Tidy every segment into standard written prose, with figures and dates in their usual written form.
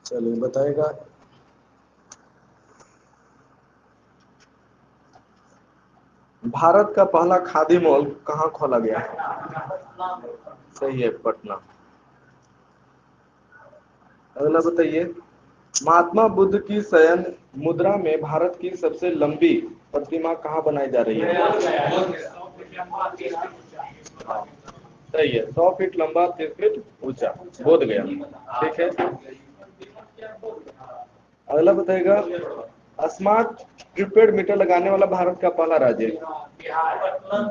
चलिए बताएगा। भारत का पहला खादी मॉल कहाँ खोला गया? सही है, पटना। अगला बताइए, महात्मा बुद्ध की शयन मुद्रा में भारत की सबसे लंबी प्रतिमा कहाँ बनाई जा रही है? हाँ, सही है, 100 फीट लंबा, 30 फीट ऊंचा, बोध गया। ठीक है। अगला बताएगा, स्मार्ट प्रीपेड मीटर लगाने वाला भारत का पहला राज्य?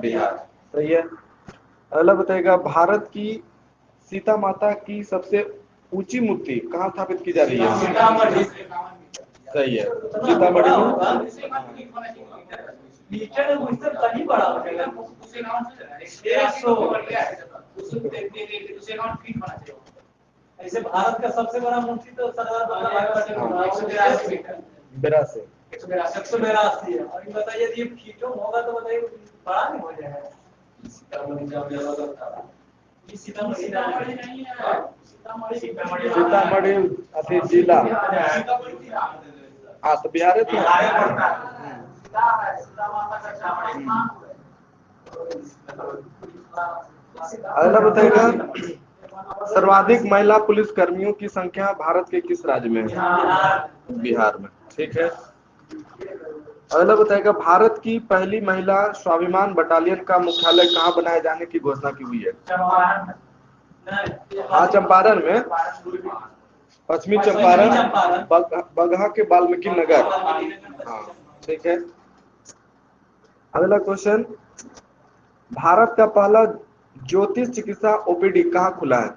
बिहार। सही है। अगला बताएगा, भारत की सीता माता की सबसे ऊंची मूर्ति कहाँ स्थापित की जा रही है? सही है, सीतामढ़ी में। ऐसे भारत का सबसे बड़ा मूर्ति तो सरदार वल्लभ भाई पटेल 82 182 है। और बताइए ये फीटों होगा तो बताइए बड़ा नहीं हो जाएगा? सीतामढ़ी अति जिला। हाँ तो बिहार तो अगला बताएगा, सर्वाधिक महिला पुलिस कर्मियों की संख्या भारत के किस राज्य में है? बिहार में। ठीक है। अगला बताएगा, भारत की पहली महिला स्वाभिमान बटालियन का मुख्यालय कहाँ बनाए जाने की घोषणा की हुई है? हाँ, चंपारण में, पश्चिमी चंपारण, बगहा के वाल्मीकि नगर। हाँ, ठीक है। अगला क्वेश्चन, भारत का पहला ज्योतिष चिकित्सा ओपीडी कहाँ खुला है?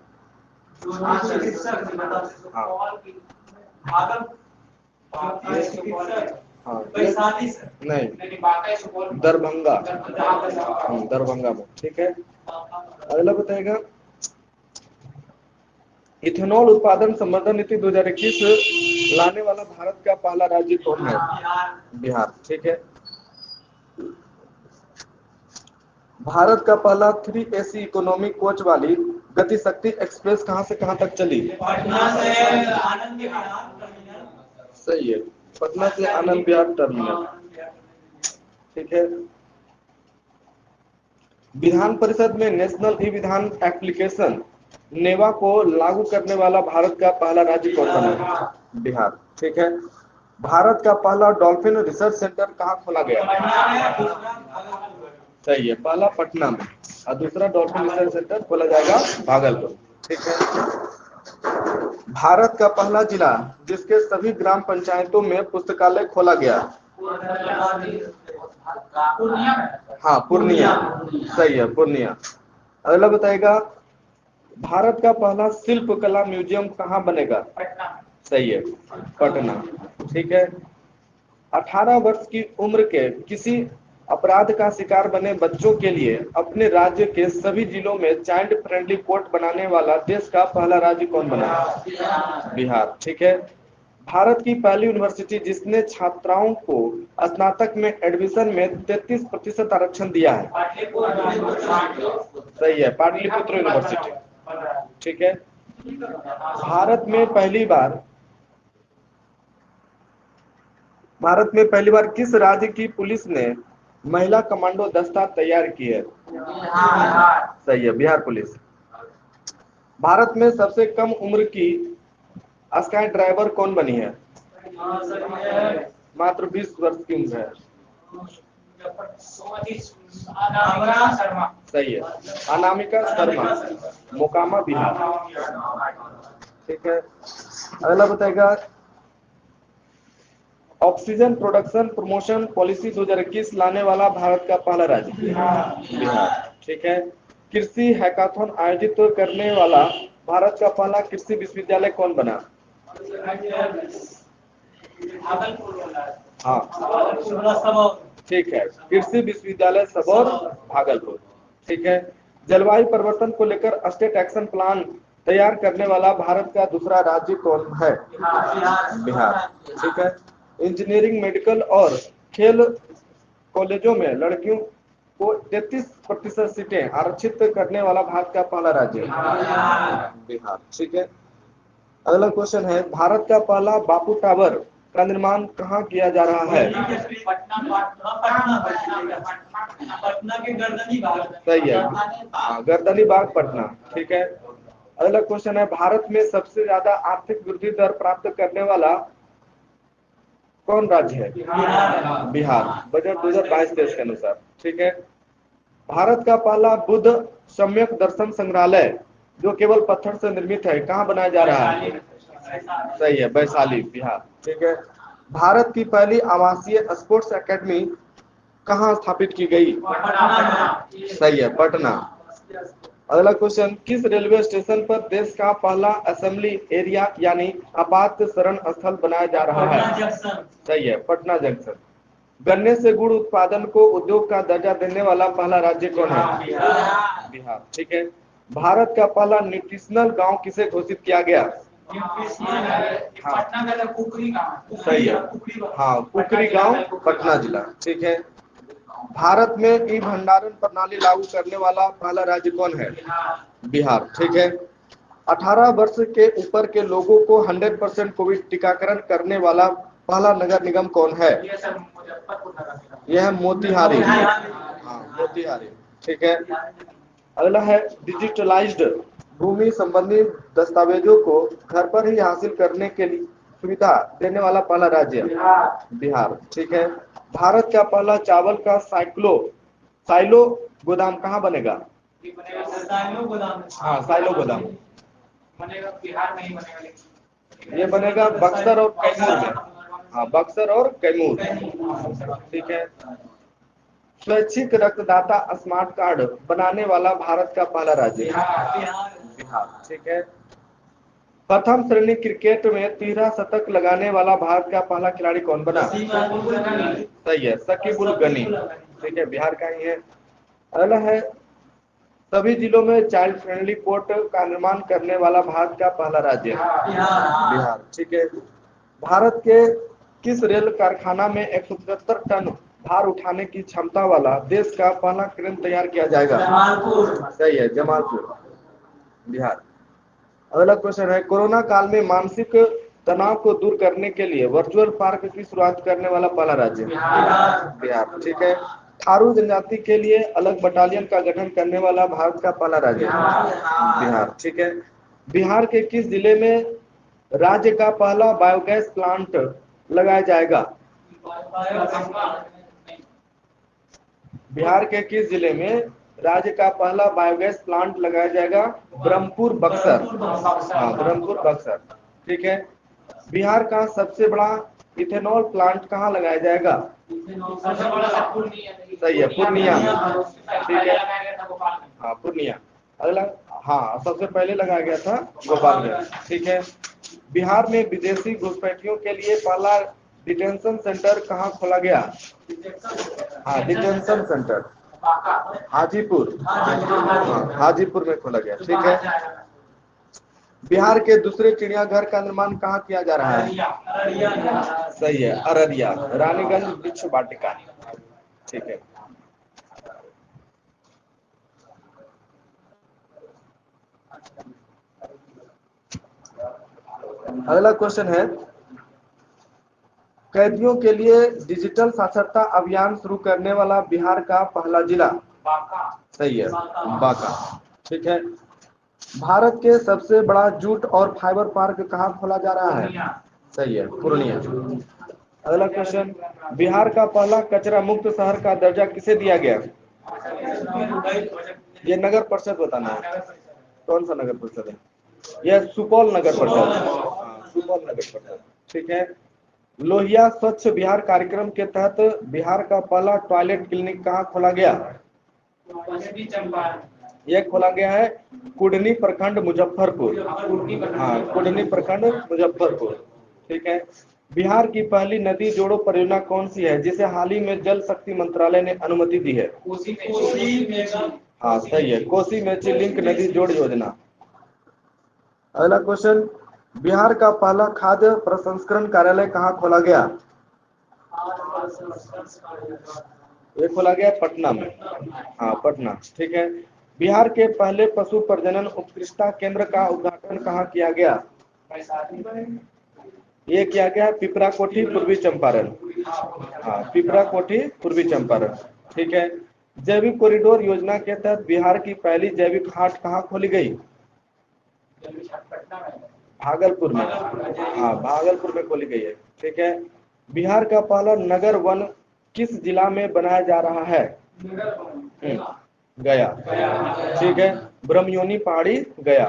नहीं, दरभंगा। दरभंगा में। ठीक है। अगला बताएगा, इथेनॉल उत्पादन संवर्धन नीति 2021 लाने वाला भारत का पहला राज्य कौन है? बिहार। ठीक है। भारत का पहला 3 AC इकोनॉमी कोच वाली गति शक्ति एक्सप्रेस कहां से कहां तक चली? पटना से आनंद विहार टर्मिनल। सही है, पटना से आनंद विहार टर्मिनल। ठीक है। विधान परिषद में नेशनल ई विधान एप्लीकेशन नेवा को लागू करने वाला भारत का पहला राज्य कौन सा? बिहार। ठीक है। भारत का पहला डॉल्फिन रिसर्च सेंटर कहाँ खोला गया? सही है, पहला पटना में और दूसरा डॉल्फिन रिसर्च सेंटर खोला जाएगा भागलपुर। ठीक है। भारत का पहला जिला जिसके सभी ग्राम पंचायतों में पुस्तकालय खोला गया? हाँ, पूर्णिया। सही है, पूर्णिया। अगला बताएगा, भारत का पहला शिल्प कला म्यूजियम कहाँ बनेगा? सही है, पटना। ठीक है। 18 वर्ष की उम्र के किसी अपराध का शिकार बने बच्चों के लिए अपने राज्य के सभी जिलों में चाइल्ड फ्रेंडली कोर्ट बनाने वाला देश का पहला राज्य कौन बना? बिहार। ठीक है। भारत की पहली यूनिवर्सिटी जिसने छात्राओं को स्नातक में एडमिशन में 33% आरक्षण दिया है? सही है, पाटलिपुत्र यूनिवर्सिटी। ठीक है। भारत में पहली बार किस राज्य की पुलिस ने महिला कमांडो दस्ता तैयार की है? सही है, बिहार पुलिस। भारत में सबसे कम उम्र की स्काई ड्राइवर कौन बनी है? मात्र 20 वर्ष की उम्र है। सही है, अनामिका शर्मा, मोकामा, बिहार। ठीक है। अगला बताएगा, ऑक्सीजन प्रोडक्शन प्रमोशन पॉलिसी 2021 लाने वाला भारत का पहला राज्य? बिहार। ठीक है। कृषि हैकाथन आयोजित करने वाला भारत का पहला कृषि विश्वविद्यालय कौन बना? हाँ, ठीक है, कृषि विश्वविद्यालय सबौर, भागलपुर। ठीक है। जलवायु परिवर्तन को लेकर स्टेट एक्शन प्लान तैयार करने वाला भारत का दूसरा राज्य कौन है? बिहार। ठीक है। इंजीनियरिंग, मेडिकल और खेल कॉलेजों में लड़कियों को 33% सीटें आरक्षित करने वाला भारत का पहला राज्य? बिहार। ठीक है। अगला क्वेश्चन है, भारत का पहला बापू टावर का निर्माण कहाँ किया जा रहा है? पटना के गर्दनी बाग। सही है। हाँ, गर्दनी बाग, पटना। ठीक है। अगला क्वेश्चन है, भारत में सबसे ज्यादा आर्थिक वृद्धि दर प्राप्त करने वाला कौन राज्य है? बिहार। बजट 2022-23 के अनुसार। ठीक है। भारत का पहला बुद्ध सम्यक दर्शन संग्रहालय जो केवल पत्थर से निर्मित है कहाँ बनाया जा रहा है? सही है, वैशाली, बिहार। ठीक है। भारत की पहली आवासीय स्पोर्ट्स एकेडमी कहाँ स्थापित की गई? सही है, पटना। अगला क्वेश्चन, किस रेलवे स्टेशन पर देश का पहला असेंबली एरिया यानी आपात शरण स्थल बनाया जा रहा है? सही है, पटना जंक्शन। गन्ने से गुड़ उत्पादन को उद्योग का दर्जा देने वाला पहला राज्य कौन है? बिहार। ठीक है। भारत का पहला न्यूट्रिशनल गांव किसे घोषित किया गया? सही है। हाँ, कुकरी गांव, पटना जिला। ठीक है। भारत में ई भंडारण प्रणाली लागू करने वाला पहला राज्य कौन है? बिहार। ठीक है। 18 वर्ष के ऊपर के लोगों को 100% कोविड टीकाकरण करने वाला पहला नगर निगम कौन है? यह मोतिहारी। हाँ, मोतिहारी। ठीक है। अगला है, डिजिटलाइज्ड भूमि संबंधी दस्तावेजों को घर पर ही हासिल करने के लिए सुविधा देने वाला पहला राज्य? बिहार। ठीक है। भारत का पहला चावल का साइलो गोदाम कहाँ बनेगा? हाँ, साइलो गोदाम बिहार में ही बनेगा। ये बनेगा बक्सर और कैमूर में। हाँ, बक्सर और कैमूर। ठीक है। स्वैच्छिक रक्तदाता स्मार्ट कार्ड बनाने वाला भारत का पहला राज्य? बिहार। ठीक है। प्रथम श्रेणी क्रिकेट में 13 शतक लगाने वाला भारत का पहला खिलाड़ी कौन बना? सही है, शकीबुल गनी। ठीक है, बिहार का ही है। अगला है, सभी जिलों में चाइल्ड फ्रेंडली पोर्ट का निर्माण करने वाला भारत का पहला राज्य? बिहार। ठीक है। भारत के किस रेल कारखाना में 173 टन भार उठाने की क्षमता वाला देश का पहला क्रेन तैयार किया जाएगा? सही है, जमालपुर, बिहार। अगला क्वेश्चन है, कोरोना काल में मानसिक तनाव को दूर करने के लिए वर्चुअल पार्क की शुरुआत करने वाला पहला राज्य? बिहार। ठीक है। थारू जनजाति के लिए अलग बटालियन का गठन करने वाला भारत का पहला राज्य? बिहार। ठीक है। बिहार के किस जिले में राज्य का पहला बायोगैस प्लांट लगाया जाएगा? बिहार के किस जिले में राज्य का पहला बायोगैस प्लांट लगाया जाएगा? ब्रह्मपुर, बक्सर। हाँ, ब्रह्मपुर, बक्सर। ठीक है। बिहार का सबसे बड़ा इथेनॉल प्लांट कहाँ लगाया जाएगा? सही है, पूर्णिया। ठीक है। हाँ, पूर्णिया। अगला, हाँ, सबसे पहले लगाया गया था गोपालगंज। ठीक है। बिहार में विदेशी घुसपैठियों के लिए पहला डिटेंशन सेंटर कहाँ खोला गया? हाँ, डिटेंशन सेंटर हाजीपुर। हाँ, हाजीपुर में खोला गया। ठीक है। बिहार के दूसरे चिड़ियाघर का निर्माण कहाँ किया जा रहा है? सही है, अररिया, रानीगंज वृक्ष वाटिका। ठीक है। अगला क्वेश्चन है, कैदियों के लिए डिजिटल साक्षरता अभियान शुरू करने वाला बिहार का पहला जिला? सही है, बांका। ठीक है। भारत के सबसे बड़ा जूट और फाइबर पार्क कहाँ खोला जा रहा है? सही है, पूर्णिया। अगला क्वेश्चन, बिहार का पहला कचरा मुक्त शहर का दर्जा किसे दिया गया? ये नगर परिषद बताना है, कौन सा नगर परिषद है? यह सुपौल नगर परिषद। सुपौल नगर परिषद। ठीक है। लोहिया स्वच्छ बिहार कार्यक्रम के तहत बिहार का पहला टॉयलेट क्लिनिक कहाँ खोला गया? यह खोला गया है कुडनी प्रखंड, मुजफ्फरपुर। हाँ, कुडनी प्रखंड, मुजफ्फरपुर। ठीक है। बिहार की पहली नदी जोड़ो परियोजना कौन सी है जिसे हाल ही में जल शक्ति मंत्रालय ने अनुमति दी है? हाँ, सही है, कोसी मेची लिंक नदी जोड़ योजना। अगला क्वेश्चन, बिहार का पहला खाद्य प्रसंस्करण कार्यालय कहाँ खोला गया? ये खोला गया पटना में। हाँ पटना, ठीक है। बिहार के पहले पशु प्रजनन उत्कृष्टता केंद्र का उद्घाटन कहाँ किया गया? ये किया गया पिपरा कोठी, पूर्वी चंपारण। हाँ पिपरा कोठी, पूर्वी चंपारण, ठीक है। जैविक कॉरिडोर योजना के तहत बिहार की पहली जैविक हाट कहाँ खोली गई? भागलपुर में। हाँ भागलपुर में खोली गई है, ठीक है। बिहार का पहला नगर वन किस जिला में बनाया जा रहा है? गया, ठीक है। ब्रह्मयोनी पहाड़ी, गया,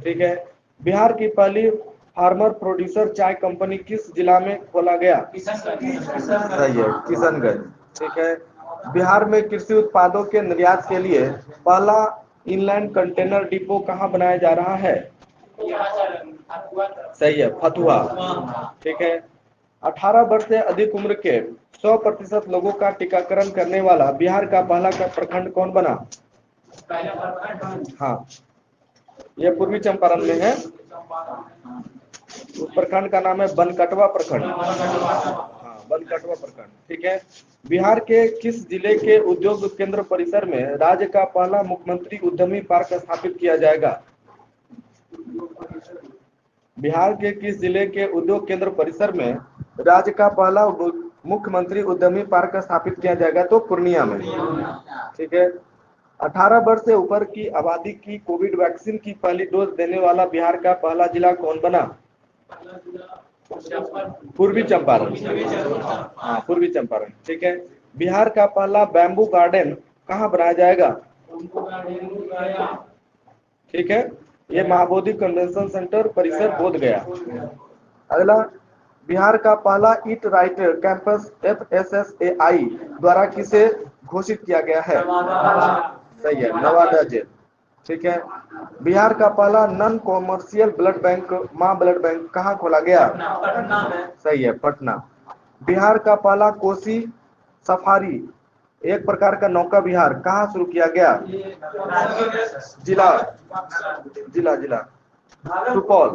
ठीक है। बिहार की पहली फार्मर प्रोड्यूसर चाय कंपनी किस जिला में खोला गया? सही है, किशनगंज, ठीक है। बिहार में कृषि उत्पादों के निर्यात के लिए पहला इनलैंड कंटेनर डिपो कहाँ बनाया जा रहा है? सही है, फतुहा, ठीक है। 18 वर्ष से अधिक उम्र के 100% लोगों का टीकाकरण करने वाला बिहार का पहला प्रखंड कौन बना? हाँ ये पूर्वी चंपारण में है। उस प्रखंड का नाम है बनकटवा प्रखंड। हाँ बनकटवा प्रखंड, ठीक है। बिहार के किस जिले के उद्योग केंद्र परिसर में राज्य का पहला मुख्यमंत्री उद्यमी पार्क स्थापित किया जाएगा? बिहार के किस जिले के उद्योग केंद्र परिसर में राज्य का पहला मुख्यमंत्री उद्यमी पार्क स्थापित किया जाएगा? तो पूर्णिया में, ठीक है। 18 वर्ष से ऊपर की आबादी की कोविड वैक्सीन की पहली डोज देने वाला बिहार का पहला जिला कौन बना? पूर्वी चंपारण। हाँ पूर्वी चंपारण, ठीक है। बिहार का पहला बैम्बू गार्डन कहाँ बनाया जाएगा? ठीक है, ये महाबोधि कन्वेंशन सेंटर परिसर बोध गया। अगला, बिहार का पहला ईट राइट कैंपस FSSAI द्वारा किसे घोषित किया गया है? सही है, नवादा जेल, ठीक है। बिहार का पहला नॉन कॉमर्शियल ब्लड बैंक मां ब्लड बैंक कहाँ खोला गया? सही है, पटना। बिहार का पहला कोसी सफारी एक प्रकार का नौका विहार कहाँ शुरू किया गया? जिला जिला जिला सुपौल।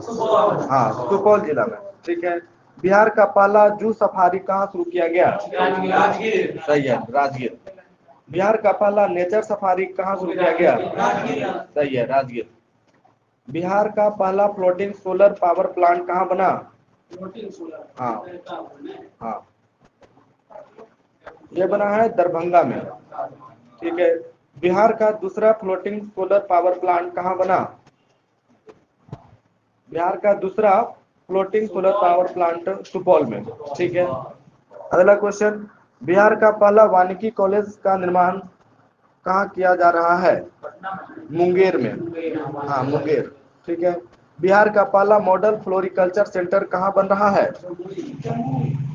हाँ सुपौल जिला में, ठीक है। बिहार का पहला जू सफारी कहाँ शुरू किया गया? सही है, राजगीर। बिहार का पहला नेचर सफारी कहाँ शुरू किया गया? सही है, राजगीर। बिहार का पहला फ्लोटिंग सोलर पावर प्लांट कहाँ बना? हाँ हाँ ये बना है दरभंगा में, ठीक है। बिहार का दूसरा फ्लोटिंग सोलर पावर प्लांट कहाँ बना? बिहार का दूसरा floating solar power plant Supaul में, ठीक है। अगला क्वेश्चन, बिहार का पहला वानिकी कॉलेज का निर्माण कहाँ किया जा रहा है? मुंगेर में। हाँ मुंगेर, ठीक है। बिहार का पहला मॉडल फ्लोरिकल्चर सेंटर कहाँ बन रहा है?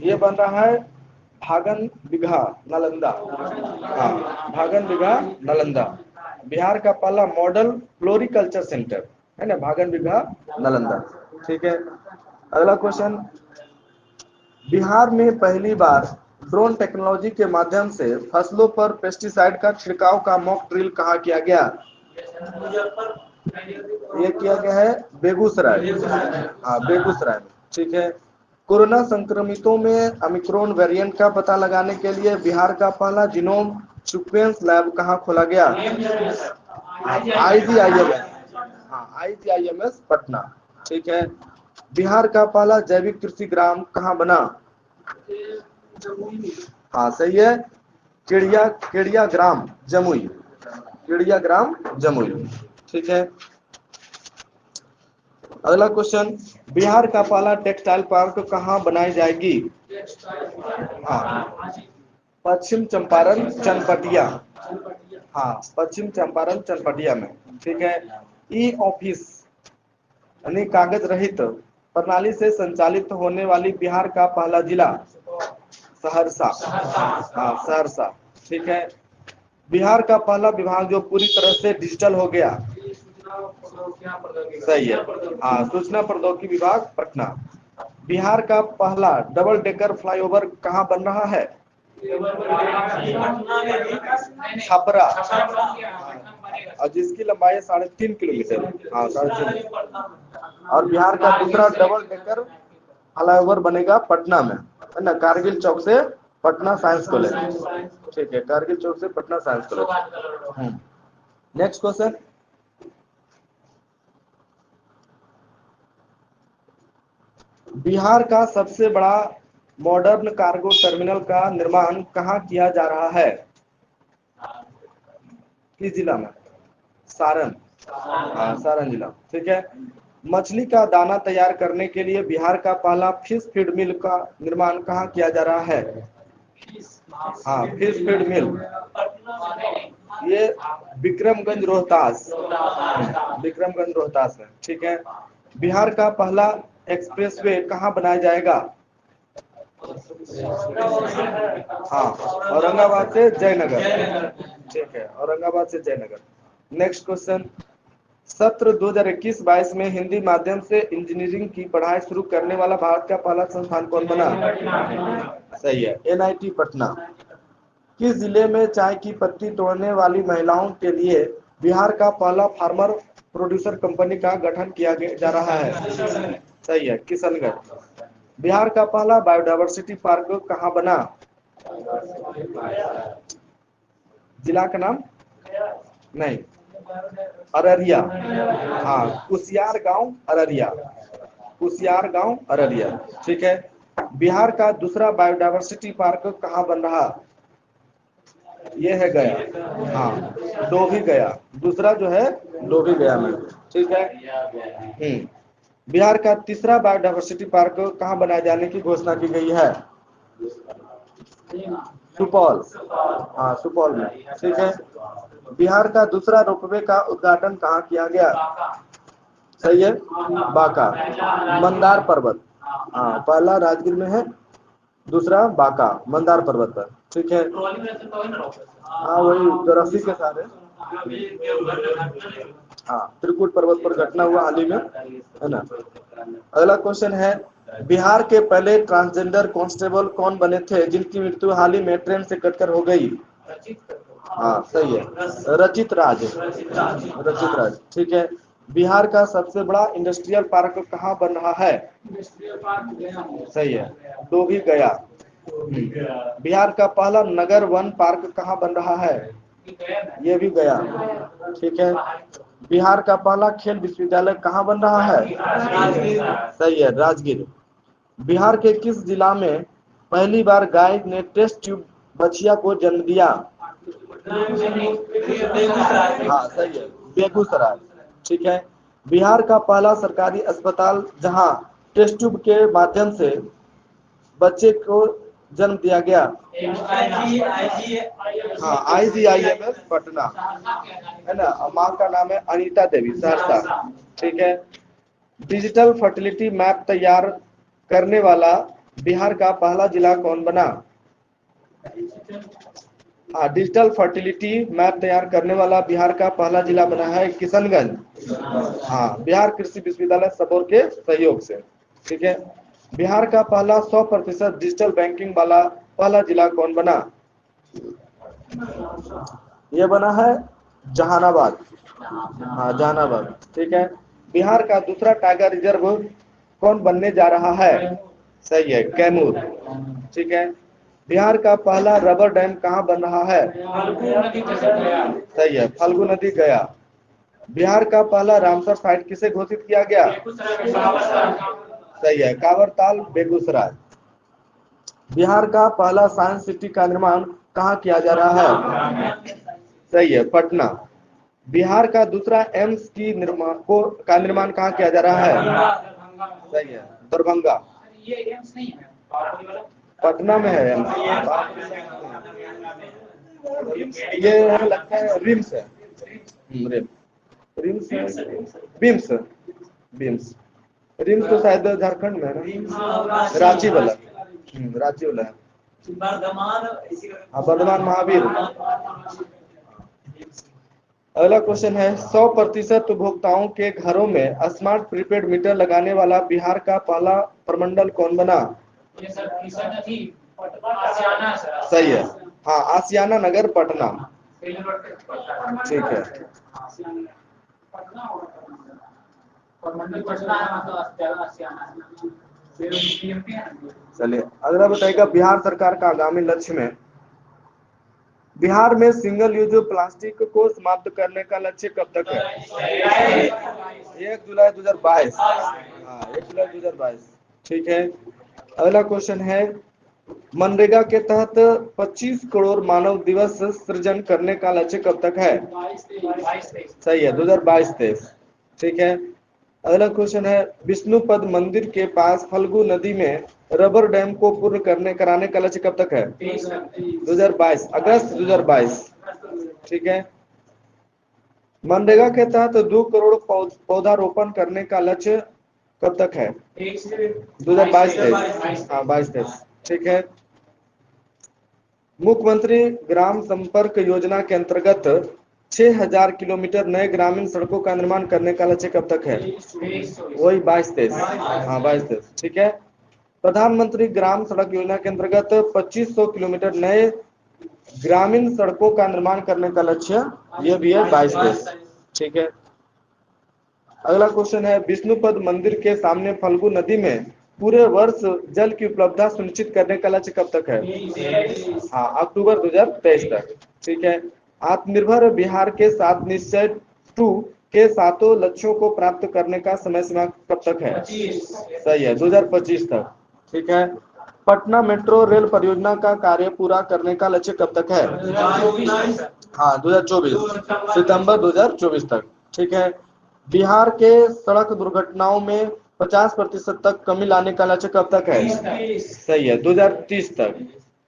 ये बन रहा है भागन बिघा नालंदा। हाँ भागन बिघा नालंदा। बिहार का पहला मॉडल फ्लोरिकल्चर सेंटर है ना, भागन बिघा नालंदा, ठीक है। अगला क्वेश्चन, बिहार में पहली बार ड्रोन टेक्नोलॉजी के माध्यम से फसलों पर पेस्टिसाइड का छिड़काव का मॉक ड्रिल कहाँ किया गया? ये किया गया है बेगूसराय। हाँ बेगूसराय में, ठीक है। कोरोना संक्रमितों में ओमिक्रॉन वेरिएंट का पता लगाने के लिए बिहार का पहला जीनोम सीक्वेंस लैब कहाँ खोला गया? IGIMS पटना, ठीक है। बिहार का पहला जैविक कृषि ग्राम कहाँ बना? हाँ सही है, केड़िया ग्राम जमुई, केड़िया ग्राम जमुई, ठीक है। अगला क्वेश्चन, बिहार का पहला टेक्सटाइल पार्क कहाँ बनाई जाएगी? हाँ पश्चिम चंपारण चनपटिया। हाँ पश्चिम चंपारण चनपटिया में, ठीक है। ई ऑफिस यानी कागज रहित प्रणाली से संचालित होने वाली बिहार का पहला जिला? सहरसा। हाँ सहरसा, ठीक है। बिहार का पहला विभाग जो पूरी तरह से डिजिटल हो गया? सही है, हाँ सूचना प्रौद्योगिकी विभाग पटना। बिहार का पहला डबल डेकर फ्लाईओवर कहाँ बन रहा है? छपरा, और जिसकी लंबाई है 3.5 किलोमीटर। हाँ 3.5। और बिहार का दूसरा डबल डेकर फ्लाईओवर बनेगा पटना में, है ना, कारगिल चौक से पटना साइंस कॉलेज। ठीक है, कारगिल चौक से Patna science college. Next question, Bihar का सबसे बड़ा मॉडर्न कार्गो टर्मिनल का निर्माण कहाँ किया जा रहा है? किस जिला में? सारण। हाँ, सारण जिला। ठीक है। मछली का दाना तैयार करने के लिए बिहार का पहला फिश फीड मिल का निर्माण कहाँ किया जा रहा है? हाँ, फिश फीड मिल, ये विक्रमगंज रोहतास, विक्रमगंज रोहतास है। ठीक है। बिहार का पहला एक्सप्रेसवे कहाँ बनाया जाएगा? हाँ, औरंगाबाद से जयनगर। ठीक है, औरंगाबाद से जयनगर। नेक्स्ट क्वेश्चन, सत्र 2021-22 में हिंदी माध्यम से इंजीनियरिंग की पढ़ाई शुरू करने वाला भारत का पहला संस्थान कौन बना? सही है, NIT पटना। किस जिले में चाय की पत्ती तोड़ने वाली महिलाओं के लिए बिहार का पहला फार्मर प्रोड्यूसर कंपनी का गठन किया जा रहा है? सही है, किशनगंज। बिहार का पहला बायोडायवर्सिटी पार्क कहाँ बना? जिला का नाम नहीं, अररिया। हाँ, कुसियार गांव अररिया, कुसियार गांव अररिया। ठीक है। बिहार का दूसरा बायोडायवर्सिटी पार्क कहाँ बन रहा? ये है गया। हाँ, डोभी गया। दूसरा जो है डोभी गया में। ठीक है। बिहार का तीसरा बायोडायवर्सिटी पार्क कहाँ बनाए जाने की घोषणा की गई है? सुपौल। हाँ, सुपौल में। ठीक है। बिहार का दूसरा रोपवे का उद्घाटन कहाँ किया गया? सही है, बांका, मंदार पर्वत। हाँ, पहला राजगीर में है, दूसरा बांका मंदार पर्वत पर। ठीक है। हाँ, वही जो रस्सी के साथ है। हाँ, त्रिकुट पर्वत पर घटना हुआ हाल ही में, है ना। अगला क्वेश्चन है, बिहार के पहले ट्रांसजेंडर कांस्टेबल कौन बने थे जिनकी मृत्यु हाल ही में ट्रेन से कटकर हो गई? हाँ, सही है, रचित राज। रचित राज। ठीक है। बिहार का सबसे बड़ा इंडस्ट्रियल पार्क कहाँ बन रहा है? सही है, डोभी गया। बिहार का पहला नगर वन पार्क कहाँ बन रहा है? ये भी गया। ठीक है। बिहार का पहला खेल विश्वविद्यालय कहाँ बन रहा है? सही है, राजगीर। बिहार के किस जिला में पहली बार गाय ने टेस्ट ट्यूब बछिया को जन्म दिया? हाँ, सही है, बेगूसराय। ठीक है। बिहार का पहला सरकारी अस्पताल जहां टेस्ट ट्यूब के माध्यम से बच्चे को जन्म दिया गया? हाँ, IGIMS पटना, है ना। माँ का नाम है अनीता देवी, सहरसा। ठीक है। डिजिटल फर्टिलिटी मैप तैयार करने वाला बिहार का पहला जिला कौन बना? हाँ, डिजिटल फर्टिलिटी मैप तैयार करने वाला बिहार का पहला जिला बना है किशनगंज। हाँ, बिहार कृषि विश्वविद्यालय सबौर के सहयोग से। ठीक है। बिहार का पहला 100% डिजिटल बैंकिंग वाला पहला जिला कौन बना? ये बना है जहानाबाद। हाँ, जहानाबाद। ठीक है। बिहार का दूसरा टाइगर रिजर्व कौन बनने जा रहा है? सही है, कैमूर। ठीक है। बिहार का पहला रबर डैम कहाँ बन रहा है? सही है, फल्गु नदी गया। बिहार का पहला रामसर साइट किसे घोषित किया गया? सही है, कांवरताल, बेगूसराय। बिहार का पहला साइंस सिटी का निर्माण कहाँ किया जा रहा है? सही है, पटना। बिहार का दूसरा एम्स की निर्माण कहाँ किया जा रहा है? सही है, दरभंगा। ये एम्स नहीं है, पटना में है एम्स। ये है, लगता है रिम्स है। रिम्स है, बिम्स, बिम्स। रिम्स तो शायद झारखंड में है ना, रांची वाला। रांची वाला है। हाँ, वर्धमान महावीर। अगला क्वेश्चन है, 100% उपभोक्ताओं के घरों में स्मार्ट प्रीपेड मीटर लगाने वाला बिहार का पहला प्रमंडल कौन बना? सही है। हाँ, आसियाना नगर पटना। ठीक है। चलिए अगला बताइएगा, बिहार सरकार का आगामी लक्ष्य में बिहार में सिंगल यूज प्लास्टिक को समाप्त करने का लक्ष्य कब तक है? 1 जुलाई 2022। हाँ, 1 जुलाई 2022। ठीक है। अगला क्वेश्चन है, मनरेगा के तहत 25 करोड़ मानव दिवस सृजन करने का लक्ष्य कब तक है? सही है, 2022-23। ठीक है। अगला क्वेश्चन है, विष्णुपद मंदिर के पास फल्गु नदी में रबर डैम को पूर्ण कराने का लक्ष्य कब तक है? 2022, अगस्त 2022। ठीक है। मनरेगा के तहत 2 करोड़ पौधारोपण करने का लक्ष्य कब तक है? 2022-23। हाँ, 22-23। ठीक है। मुख्यमंत्री ग्राम संपर्क योजना के अंतर्गत 6000 किलोमीटर नए ग्रामीण सड़कों का निर्माण करने का लक्ष्य कब तक है? वही 22-23। हाँ, 22-23। ठीक है। प्रधानमंत्री ग्राम सड़क योजना के अंतर्गत 2500 किलोमीटर नए ग्रामीण सड़कों का निर्माण करने का लक्ष्य, यह भी है 22-23। ठीक है। अगला क्वेश्चन है, विष्णुपद मंदिर के सामने फल्गु नदी में पूरे वर्ष जल की उपलब्धता सुनिश्चित करने का लक्ष्य कब तक है? हाँ, अक्टूबर 2023 तक। ठीक है। आत्मनिर्भर बिहार के 7 निश्चय 2 के 7 लक्ष्यों को प्राप्त करने का समय सीमा कब तक है? सही है, 2025 तक। ठीक है। पटना मेट्रो रेल परियोजना का कार्य पूरा करने का लक्ष्य कब तक है? हाँ, 2024, सितंबर 2024 तक। ठीक है। बिहार के सड़क दुर्घटनाओं में 50% तक कमी लाने का लक्ष्य कब तक है? सही है, 2030 तक।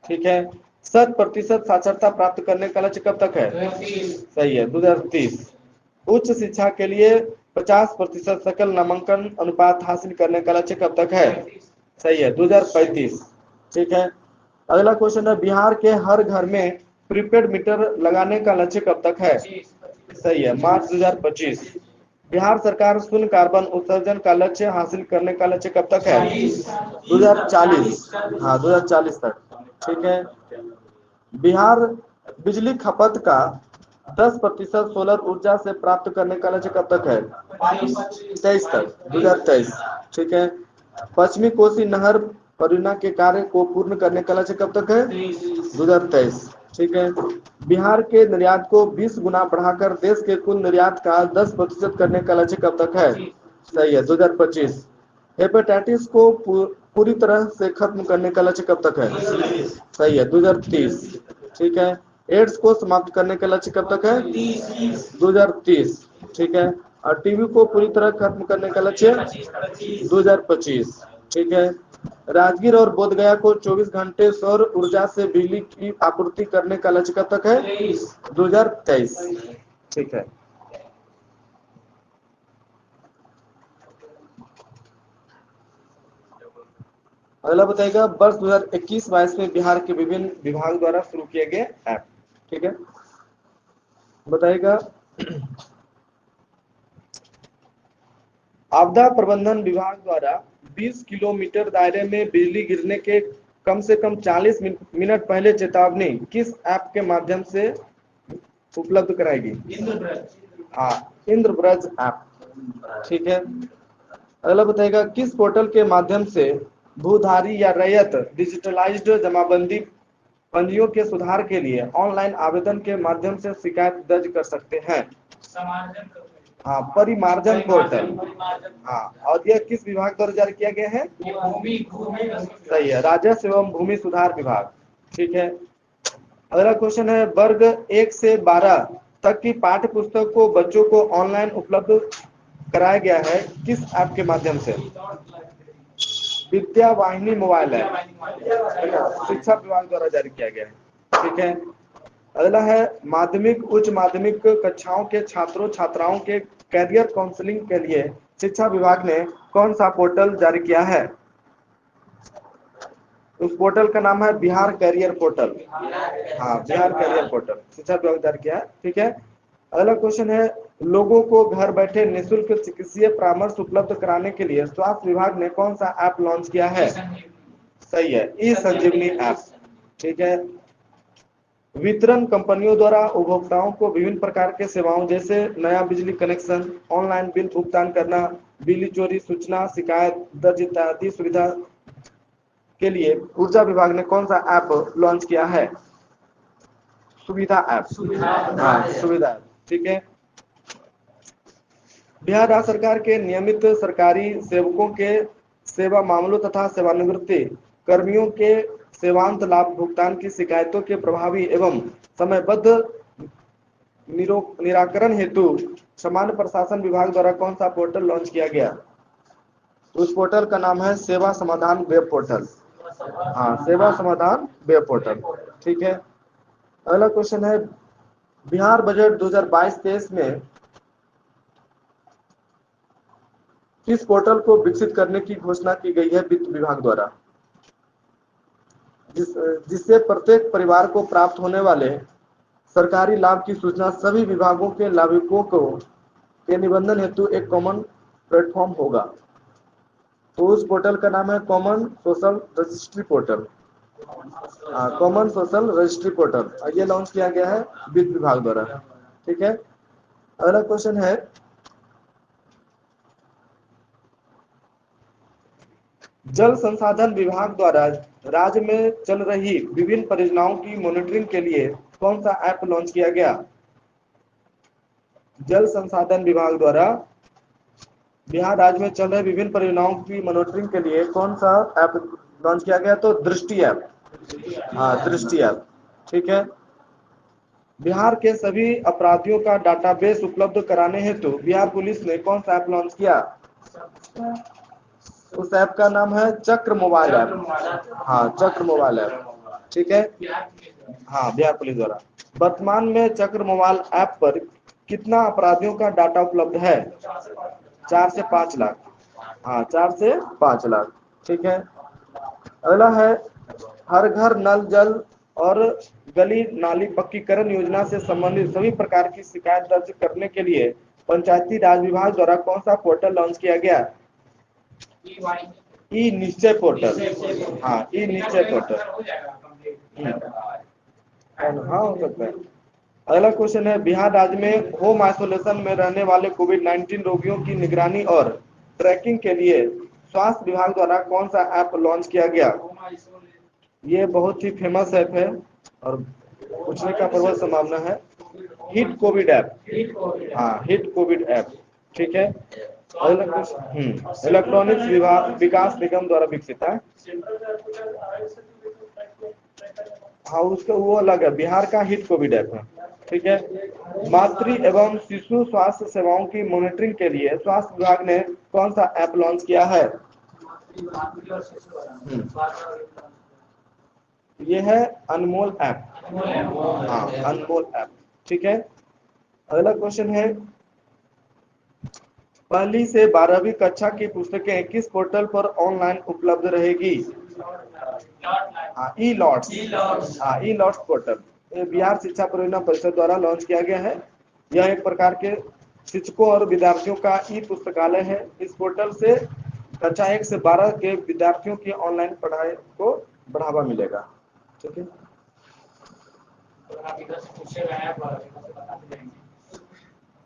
ठीक है। 100% साक्षरता प्राप्त करने का लक्ष्य कब तक है? सही है, 2030। उच्च शिक्षा के लिए 50% सकल नामांकन अनुपात हासिल करने का लक्ष्य कब तक है? सही है, 2035। ठीक है। अगला क्वेश्चन है, बिहार के हर घर में प्रीपेड मीटर लगाने का लक्ष्य कब तक है? सही है, मार्च 2025। बिहार सरकार शून्य कार्बन उत्सर्जन का लक्ष्य हासिल करने का लक्ष्य कब तक है? 2040। हाँ, 2040 तक। ठीक है। बिहार बिजली खपत का 10% सोलर ऊर्जा से प्राप्त करने का लक्ष्य कब तक है? 23 तक, 2023। ठीक है। पश्चिमी कोसी नहर परियोजना के कार्य को पूर्ण करने का लक्ष्य कब तक है? 2023। ठीक है। बिहार के निर्यात को 20 गुना बढ़ाकर देश के कुल निर्यात का 10% करने का लक्ष्य कब तक है? सही है, 2025। हेपेटाइटिस को पूरी तरह से खत्म करने का लक्ष्य कब तक है? सही है, 2030। ठीक है। एड्स को समाप्त करने का लक्ष्य कब तक है? 2030। ठीक है। और टीबी को पूरी तरह खत्म करने का लक्ष्य 2025। ठीक है। राजगीर और बोधगया को 24 घंटे सौर ऊर्जा से बिजली की आपूर्ति करने का लक्ष्य कब तक है? 2023। ठीक है। अगला बताएगा, वर्ष 2021-22 में बिहार के विभिन्न विभाग द्वारा शुरू किए गए ऐप। ठीक है। बताएगा, आपदा प्रबंधन विभाग द्वारा 20 किलोमीटर दायरे में बिजली गिरने के कम से कम 40 मिनट पहले चेतावनी किस ऐप के माध्यम से उपलब्ध कराएगी? हाँ, इंद्रब्रज ऐप। ठीक है। अगला बताएगा, किस पोर्टल के माध्यम से भूधारी या रैयत डिजिटलाइज्ड जमाबंदी पंजियों के सुधार के लिए ऑनलाइन आवेदन के माध्यम से शिकायत दर्ज कर सकते हैं? हाँ, परिमार्जन पोर्टल। हाँ, और यह किस विभाग द्वारा जारी किया गया है? सही है, राजस्व एवं भूमि सुधार विभाग। ठीक है। अगला क्वेश्चन है, वर्ग 1 से 12 तक की पाठ्य पुस्तक को बच्चों को ऑनलाइन उपलब्ध कराया गया है किस ऐप के माध्यम से? विद्या वाहिनी मोबाइल ऐप, शिक्षा विभाग द्वारा जारी किया गया है। ठीक है। अगला है, माध्यमिक उच्च माध्यमिक कक्षाओं के छात्रों छात्राओं के कैरियर काउंसलिंग के लिए शिक्षा विभाग ने कौन सा पोर्टल जारी किया है? उस पोर्टल का नाम है बिहार कैरियर पोर्टल। हाँ, बिहार कैरियर पोर्टल शिक्षा विभाग जारी किया है। ठीक है। अगला क्वेश्चन है, लोगों को घर बैठे निःशुल्क चिकित्सीय परामर्श उपलब्ध कराने के लिए स्वास्थ्य विभाग ने कौन सा ऐप लॉन्च किया है? सही है, ई संजीवनी ऐप। ठीक है। वितरण कंपनियों द्वारा उपभोक्ताओं को विभिन्न प्रकार के सेवाओं जैसे नया बिजली कनेक्शन, ऑनलाइन बिल भुगतान करना, बिजली चोरी सूचना शिकायत दर्ज इत्यादि सुविधा के लिए ऊर्जा विभाग ने कौन सा ऐप लॉन्च किया है? सुविधा ऐप। हाँ, सुविधा ऐप। ठीक है। बिहार राज्य सरकार के नियमित सरकारी सेवकों के सेवा मामलों तथा सेवानिवृत्ति कर्मियों के सेवांत लाभ भुगतान की शिकायतों के प्रभावी एवं समयबद्ध निराकरण हेतु सामान्य प्रशासन विभाग द्वारा कौन सा पोर्टल लॉन्च किया गया? उस पोर्टल का नाम है सेवा समाधान वेब पोर्टल। हाँ, सेवा समाधान वेब पोर्टल। ठीक है। अगला क्वेश्चन है, बिहार बजट 2022-23 में किस पोर्टल को विकसित करने की घोषणा की गई है वित्त विभाग द्वारा, जिससे प्रत्येक परिवार को प्राप्त होने वाले सरकारी लाभ की सूचना सभी विभागों के लाभुकों को के निबंधन हेतु एक कॉमन प्लेटफॉर्म होगा? तो उस पोर्टल का नाम है common social registry portal. Common social registry portal, ये लॉन्च किया गया है वित्त विभाग द्वारा। ठीक है। अगला क्वेश्चन है, जल संसाधन विभाग द्वारा राज्य में चल रही विभिन्न परियोजनाओं की मॉनिटरिंग के लिए कौन सा ऐप लॉन्च किया गया? जल संसाधन विभाग द्वारा बिहार राज्य में चल रहे विभिन्न परियोजनाओं की मॉनिटरिंग के लिए कौन सा ऐप लॉन्च किया गया? तो दृष्टि ऐप। हाँ, दृष्टि ऐप। ठीक है। बिहार के सभी अपराधियों का डाटाबेस उपलब्ध कराने हेतु बिहार पुलिस ने कौन सा ऐप लॉन्च किया? उस ऐप का नाम है चक्र मोबाइल ऐप। हाँ, चक्र मोबाइल ऐप। ठीक है। हाँ, बिहार पुलिस द्वारा। वर्तमान में चक्र मोबाइल ऐप पर कितना अपराधियों का डाटा उपलब्ध है? 4 से 5 लाख। हाँ, 4 से 5 लाख। ठीक है। अगला है, हर घर नल जल और गली नाली पक्कीकरण योजना से संबंधित सभी प्रकार की शिकायत दर्ज करने के लिए पंचायती राज विभाग द्वारा कौन सा पोर्टल लॉन्च किया गया? ई निश्चय पोर्टल। हाँ, ई निश्चय पोर्टल। हाँ, हो सकता है। अगला क्वेश्चन है, बिहार राज्य में होम आइसोलेशन में रहने वाले कोविड-19 रोगियों की निगरानी और ट्रैकिंग के लिए स्वास्थ्य विभाग द्वारा कौन सा ऐप लॉन्च किया गया? ये बहुत ही फेमस ऐप है और पूछने का प्रबल संभावना है। Hit Covid app. हाँ, हिट कोविड ऐप। ठीक है। इलेक्ट्रॉनिक्स विकास निगम द्वारा विकसित है। हाँ, उसका वो अलग है, बिहार का हिट कोविड ऐप है। ठीक है। मातृ एवं शिशु स्वास्थ्य सेवाओं की मॉनिटरिंग के लिए स्वास्थ्य विभाग ने कौन सा ऐप लॉन्च किया है? ये है अनमोल ऐप। हाँ, अनमोल ऐप। ठीक है। अगला क्वेश्चन है, पहली से 12वीं कक्षा की पुस्तकें किस पोर्टल पर ऑनलाइन उपलब्ध रहेगी? ई लॉट्स। हाँ, ई लॉट्स पोर्टल बिहार शिक्षा परियोजना परिषद द्वारा लॉन्च किया गया है। यह एक प्रकार के शिक्षकों और विद्यार्थियों का ई पुस्तकालय है। इस पोर्टल से कक्षा 1 से 12 के विद्यार्थियों की ऑनलाइन पढ़ाई को बढ़ावा मिलेगा। ठीक है।